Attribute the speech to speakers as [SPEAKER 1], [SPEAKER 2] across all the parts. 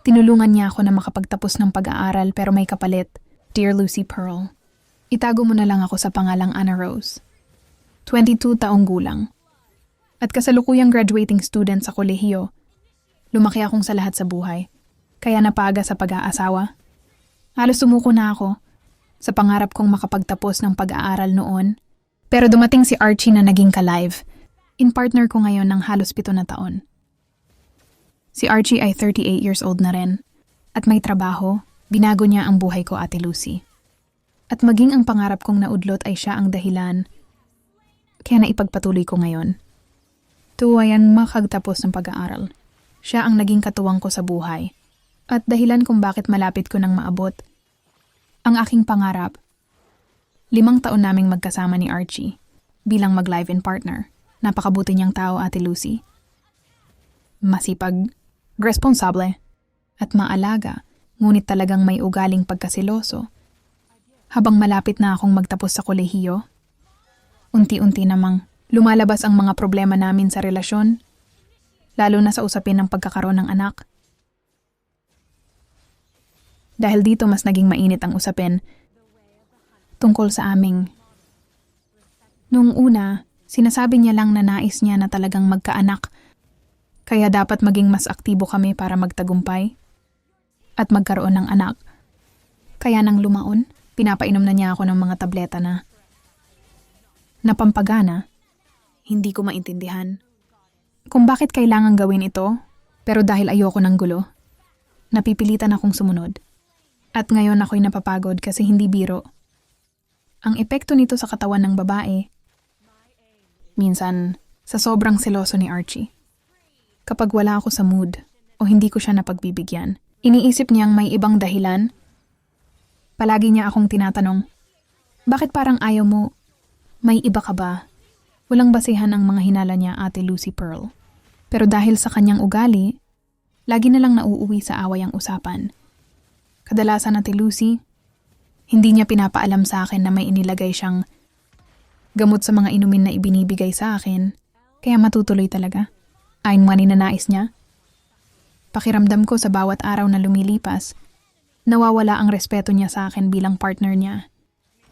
[SPEAKER 1] Tinulungan niya ako na makapagtapos ng pag-aaral pero may kapalit. Dear Lucy Pearl, itago mo na lang ako sa pangalang Anna Rose. 22 taong gulang. At kasalukuyang graduating student sa kolehiyo. Lumaki akong sa lahat sa buhay, kaya napaga sa pag-aasawa. Halos sumuko na ako sa pangarap kong makapagtapos ng pag-aaral noon. Pero dumating si Archie na naging ka-live. In partner ko ngayon ng halos 7 na taon. Si Archie ay 38 years old na rin. At may trabaho, binago niya ang buhay ko, Ate Lucy. At maging ang pangarap kong naudlot ay siya ang dahilan. Kaya naipagpatuloy ko ngayon. Tuwayan makagtapos ng pag-aaral. Siya ang naging katuwang ko sa buhay. At dahilan kung bakit malapit ko nang maabot. Ang aking pangarap. 5 taon naming magkasama ni Archie. Bilang mag-live-in partner. Napakabuti niyang tao, Ate Lucy. Masipag, responsable, at maalaga, ngunit talagang may ugaling pagkasiloso. Habang malapit na akong magtapos sa kolehiyo, unti-unti namang lumalabas ang mga problema namin sa relasyon, lalo na sa usapin ng pagkakaroon ng anak. Dahil dito mas naging mainit ang usapin tungkol sa aming. Noong una, sinasabi niya lang na nais niya na talagang magkaanak, kaya dapat maging mas aktibo kami para magtagumpay at magkaroon ng anak. Kaya nang lumaon, pinapainom na niya ako ng mga tableta na napampagana. Hindi ko maintindihan kung bakit kailangan gawin ito, pero dahil ayoko ng gulo, napipilitan akong sumunod. At ngayon ako'y napapagod kasi hindi biro. Ang epekto nito sa katawan ng babae, minsan sa sobrang seloso ni Archie. Kapag wala ako sa mood o hindi ko siya napagbibigyan, iniisip niyang may ibang dahilan. Palagi niya akong tinatanong, bakit parang ayaw mo? May iba ka ba? Walang basehan ang mga hinala niya, Ate Lucy Pearl. Pero dahil sa kanyang ugali, lagi na lang nauuwi sa away ang usapan. Kadalasan, Ate Lucy, hindi niya pinapaalam sa akin na may inilagay siyang gamot sa mga inumin na ibinibigay sa akin, kaya matutuloy talaga. Ayon mga ninanais niya. Pakiramdam ko sa bawat araw na lumilipas, nawawala ang respeto niya sa akin bilang partner niya.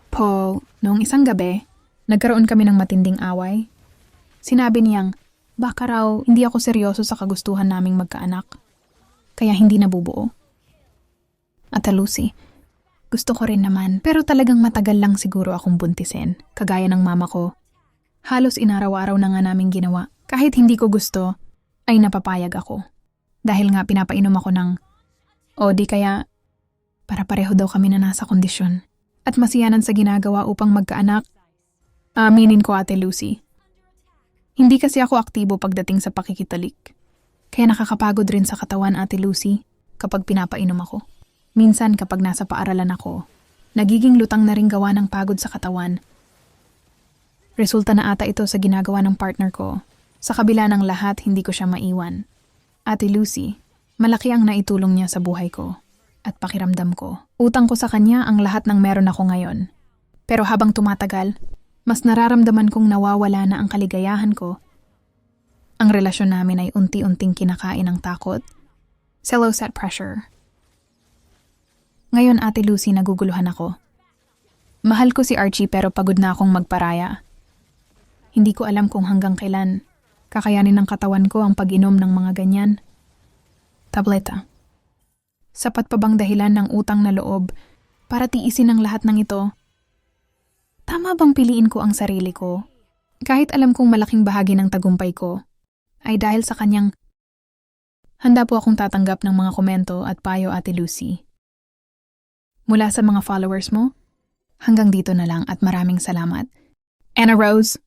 [SPEAKER 1] Paul, noong isang gabi, nagkaroon kami ng matinding away. Sinabi niyang, baka raw hindi ako seryoso sa kagustuhan naming magkaanak, kaya hindi nabubuo. Ate Lucy, gusto ko rin naman, pero talagang matagal lang siguro akong buntisin, kagaya ng mama ko. Halos inaraw-araw na nga naming ginawa. Kahit hindi ko gusto, ay napapayag ako. Dahil nga pinapainom ako ng, o di kaya, para pareho daw kami na nasa kondisyon. At masiyanan sa ginagawa upang magkaanak. Aminin ko, Ate Lucy. Hindi kasi ako aktibo pagdating sa pakikitalik. Kaya nakakapagod rin sa katawan, Ate Lucy, kapag pinapainom ako. Minsan kapag nasa paaralan ako, nagiging lutang na rin gawa ng pagod sa katawan. Resulta na ata ito sa ginagawa ng partner ko. Sa kabila ng lahat, hindi ko siya maiwan. Ate Lucy, malaki ang naitulong niya sa buhay ko at pakiramdam ko. Utang ko sa kanya ang lahat ng meron ako ngayon. Pero habang tumatagal, mas nararamdaman kong nawawala na ang kaligayahan ko. Ang relasyon namin ay unti-unting kinakain ng takot, selos at pressure. Ngayon, Ate Lucy, naguguluhan ako. Mahal ko si Archie pero pagod na akong magparaya. Hindi ko alam kung hanggang kailan kakayanin ng katawan ko ang pag-inom ng mga ganyan. Tableta. Sapat pa bang dahilan ng utang na loob para tiisin ang lahat ng ito? Tama bang piliin ko ang sarili ko? Kahit alam kong malaking bahagi ng tagumpay ko ay dahil sa kanyang. Handa po akong tatanggap ng mga komento at payo, Ate Lucy. Mula sa mga followers mo, hanggang dito na lang at maraming salamat. Anna Rose.